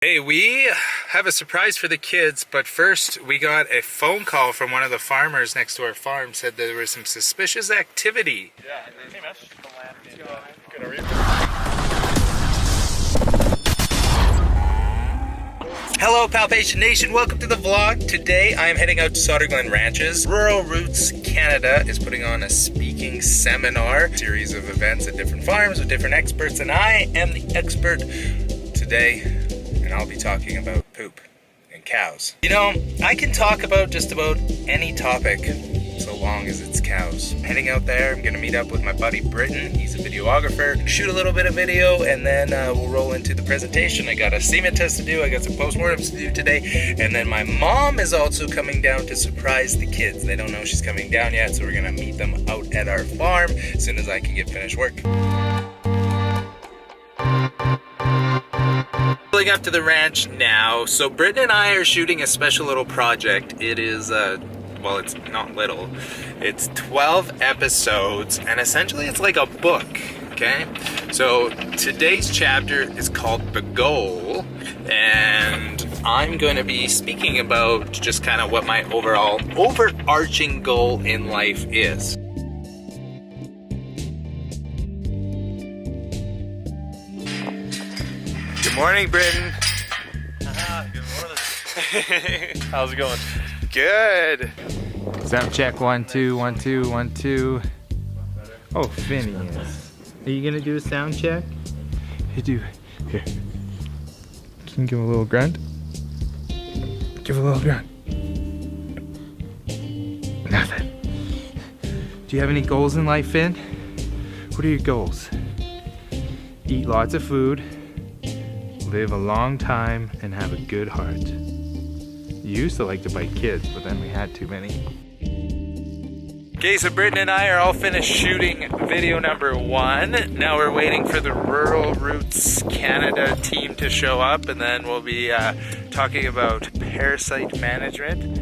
Hey, we have a surprise for the kids, but first we got a phone call from one of the farmers next to our farm. Said there was some suspicious activity. Yeah, hey man, good, how are you? Hello Palpation Nation, welcome to the vlog. Today I am heading out to Sauter Glen Ranches. Rural Roots Canada is putting on a speaking seminar, series of events at different farms with different experts, and I am the expert today, and I'll be talking about poop and cows. You know, I can talk about just about any topic so long as it's cows. Heading out there, I'm gonna meet up with my buddy Britton. He's a videographer. Shoot a little bit of video and then we'll roll into the presentation. I got a semen test to do, I got some postmortems to do today, and then my mom is also coming down to surprise the kids. They don't know she's coming down yet, so we're gonna meet them out at our farm as soon as I can get finished work. Pulling up to the ranch now. So Britton and I are shooting a special little project. It is well, it's not little. It's 12 episodes, and essentially it's like a book, okay? So today's chapter is called The Goal, and I'm going to be speaking about just kind of what my overarching goal in life is. Good morning, Britton. Good morning. How's it going? Good. Sound check, 1 2 1 2 1 2. Oh, Phineas. Are you gonna do a sound check? You do. Here. Can you give a little grunt? Give a little grunt. Nothing. Do you have any goals in life, Finn? What are your goals? Eat lots of food, live a long time, and have a good heart. You used to like to bite kids, but then we had too many. Okay, so Britton and I are all finished shooting video number 1. Now we're waiting for the Rural Roots Canada team to show up, and then we'll be talking about parasite management.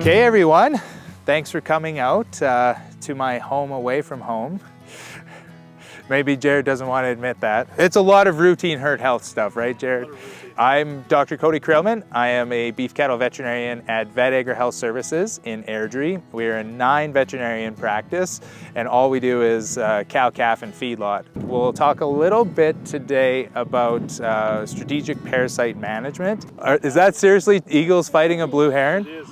Okay, everyone. Thanks for coming out to my home away from home. Maybe Jared doesn't want to admit that. It's a lot of routine herd health stuff, right, Jared? I'm Dr. Cody Creelman. I am a beef cattle veterinarian at Vet Agri Health Services in Airdrie. We are a 9 veterinarian practice, and all we do is cow, calf, and feedlot. We'll talk a little bit today about strategic parasite management. Is that seriously eagles fighting a blue heron? It is.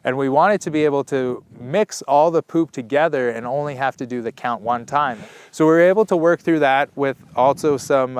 And we wanted to be able to mix all the poop together and only have to do the count one time. So we were able to work through that with also some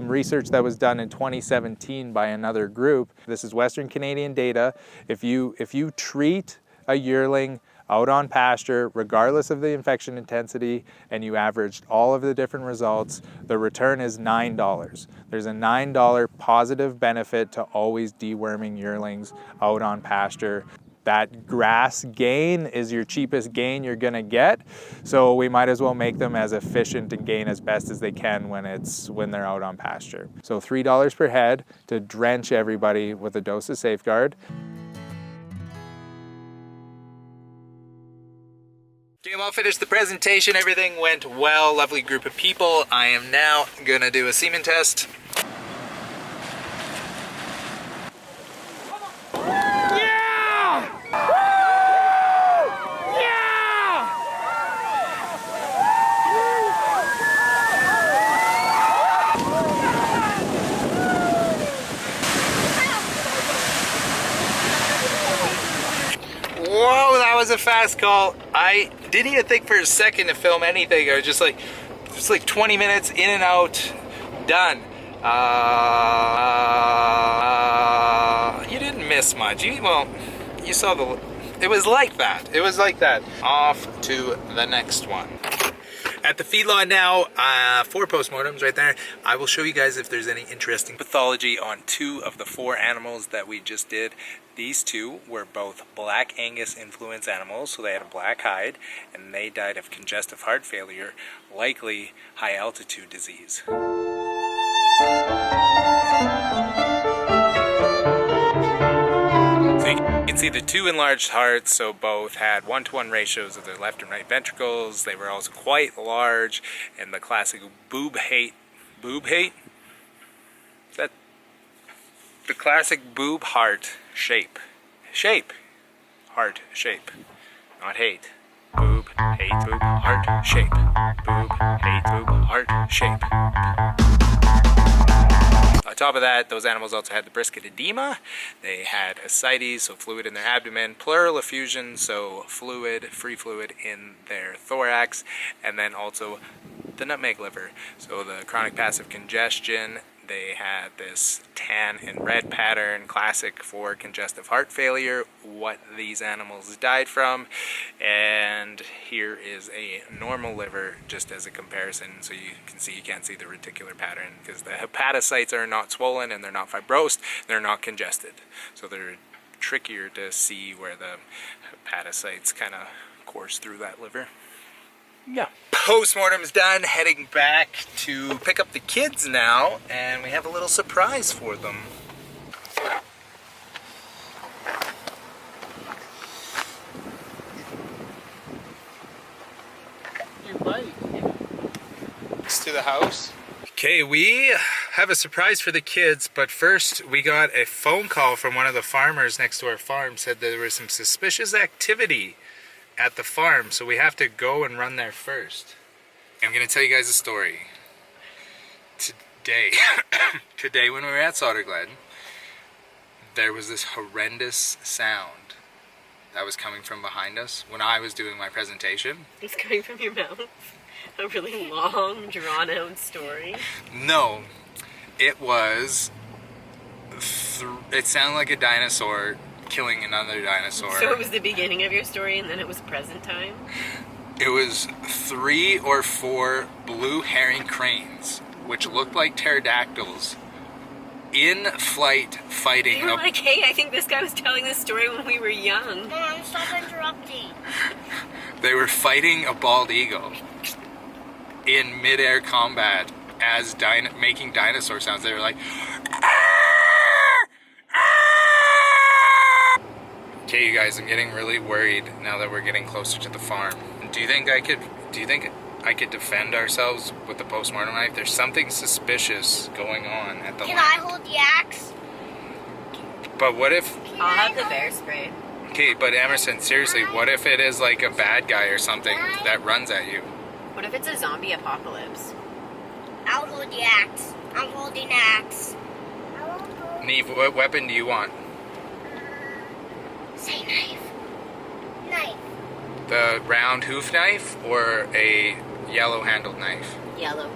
research that was done in 2017 by another group. This is Western Canadian data. If you treat a yearling out on pasture, regardless of the infection intensity, and you averaged all of the different results, the return is $9. There's a $9 positive benefit to always deworming yearlings out on pasture. That grass gain is your cheapest gain you're gonna get, so we might as well make them as efficient and gain as best as they can when they're out on pasture. So $3 per head to drench everybody with a dose of Safeguard. Okay, well, finished the presentation. Everything went well. Lovely group of people. I am now gonna do a semen test. Yeah! Woo! Yeah! Whoa, that was a fast call. I didn't even think for a second to film anything. I was just like 20 minutes in and out, done. You didn't miss much. You saw it was like that. It was like that. Off to the next one. At the feedlot now, 4 postmortems right there. I will show you guys if there's any interesting pathology on 2 of the 4 animals that we just did. These 2 were both Black Angus influence animals, so they had a black hide, and they died of congestive heart failure, likely high altitude disease. So you can can see the two enlarged hearts, so both had 1-to-1 ratios of their left and right ventricles. They were also quite large, and the classic boob height. Is that the classic boob heart shape? Heart shape, not hate. Boob, hate, boob, heart shape. Boob, hate, boob, heart shape. On top of that, those animals also had the brisket edema. They had ascites, so fluid in their abdomen, pleural effusion, so fluid, free fluid in their thorax, and then also the nutmeg liver, so the chronic passive congestion. They had this tan and red pattern, classic for congestive heart failure, what these animals died from. And here is a normal liver, just as a comparison, so you can see, you can't see the reticular pattern, because the hepatocytes are not swollen and they're not fibrosed, they're not congested. So they're trickier to see where the hepatocytes kind of course through that liver. Yeah. Postmortem's done, heading back to pick up the kids now, and we have a little surprise for them. Your bike. It's to the house. Okay, we have a surprise for the kids, but first we got a phone call from one of the farmers next to our farm, said there was some suspicious activity at the farm, so we have to go and run there first. I'm gonna tell you guys a story. Today when we were at Soderglen, there was this horrendous sound that was coming from behind us when I was doing my presentation. It's coming from your mouth? A really long, drawn-out story? No, it was, it sounded like a dinosaur killing another dinosaur. So it was the beginning of your story and then it was present time? It was 3 or 4 blue herring cranes, which looked like pterodactyls, in flight fighting. You're like, hey, I think this guy was telling this story when we were young. Mom, stop interrupting. They were fighting a bald eagle in mid-air combat as making dinosaur sounds. They were like, okay, you guys, I'm getting really worried now that we're getting closer to the farm. Do you think I could defend ourselves with the postmortem knife? There's something suspicious going on at the Can land. I hold the axe? But what if... I'll have the bear spray. Okay, but Emerson, seriously, what if it is like a bad guy or something that runs at you? What if it's a zombie apocalypse? I'll hold the axe. I'm holding the axe. Neve, what weapon do you want? Say knife. Knife. The round hoof knife or a yellow-handled knife? Yellow.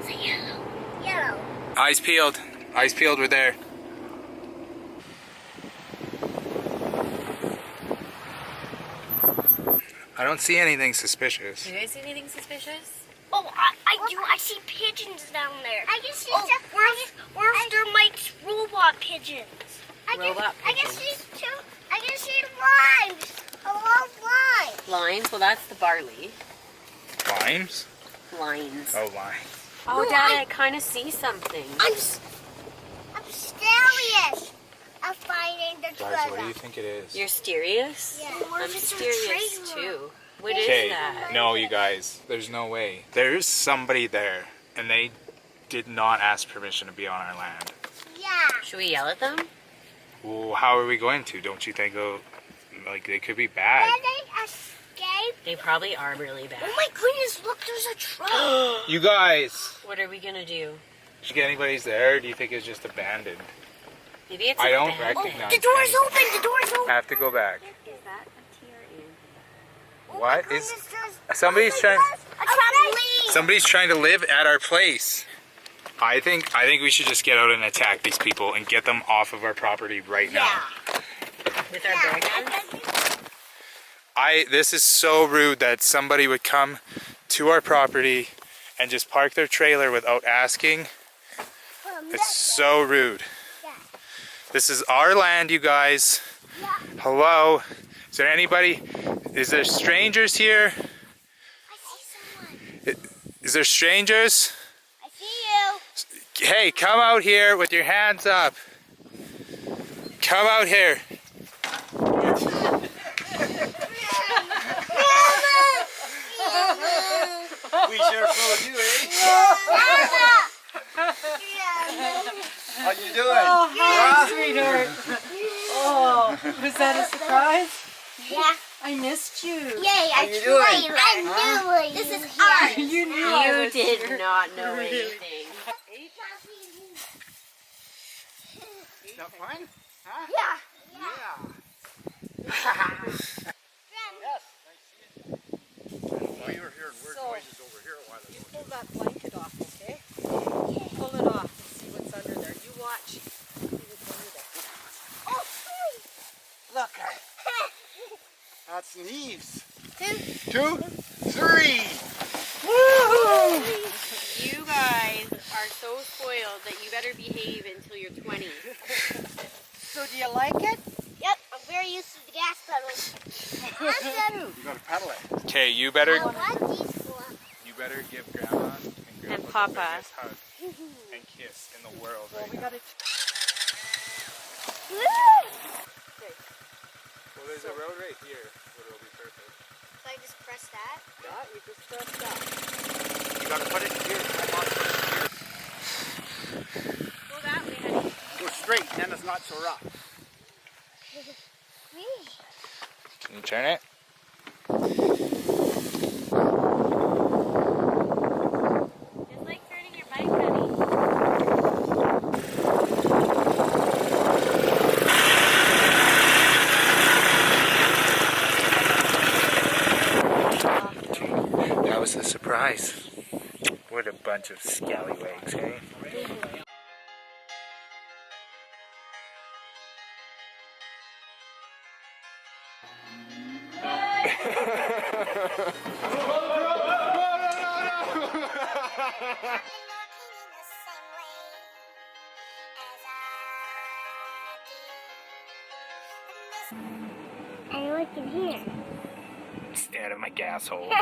Say yellow. Yellow. Eyes peeled. Eyes peeled, we're there. I don't see anything suspicious. Do you guys see anything suspicious? Oh, I do. I see pigeons down there. I can see where's their Mike's robot pigeons? I can see two. I can see limes. A lot of limes. Lines? Well, that's the barley. Limes? Lines. Oh, limes. Oh, No, Dad, I kind of see something. I'm serious of finding the treasure. Guys, what do you think it is? You're mysterious? Yeah. I'm mysterious too. What is Okay, that? no, you guys, there's no way. There's somebody there, and they did not ask permission to be on our land. Yeah. Should we yell at them? Well, how are we going to? Don't you think, like, they could be bad? Did they escape? They probably are really bad. Oh my goodness! Look, there's a truck. You guys, What are we gonna do? do you think anybody's there, or do you think it's just abandoned? Maybe it's I a don't bad- recognize The door's anything. open. The door's open. I have to go back. Is that a TRN? Oh What my is- goodness, there's- somebody's oh my trying- gosh, a trampoline. Somebody's trying to live at our place. I think we should just get out and attack these people and get them off of our property right now. Yeah. With our bear guns? This is so rude that somebody would come to our property and just park their trailer without asking. It's so rude. Yeah. This is our land, you guys. Yeah. Hello? Is there anybody? Is there strangers here? I see someone. Is there strangers? I see you. Hey, come out here with your hands up. Come out here. We sure full of you, eh? How you doing? Oh, hi, sweetheart. Oh, was that a surprise? Yeah. I missed you. Yay, How you doing? I knew it. This is ours. You knew I You was did here. not know anything. Is that fun? Huh? Yeah. Yeah. Oh, you were hearing weird noises over here a while ago. You pull that blanket off, okay? Pull it off and see what's under there. You watch. See what's under there. Oh, Look. That's some eaves. 2, 3. Woo! You guys are so spoiled that you better behave until you're 20. So do you like it? Yep, I'm very used to the gas pedal. Awesome. You gotta pedal it. Okay, you better What these for? give Grandma and Grandpa Papa. the biggest hug and kiss in the world Well, right we now. gotta. Woo! Well, there's a road right here where it'll be perfect. So I just press that? Yeah, you just press that. You gotta put it here. I want to put it here. Go that way, honey. Go straight, then it's not so rough. Can you turn it? Just like turning your bike, honey. That was a surprise. What a bunch of scallywags, eh? I look in here. Stay out of my gas hole.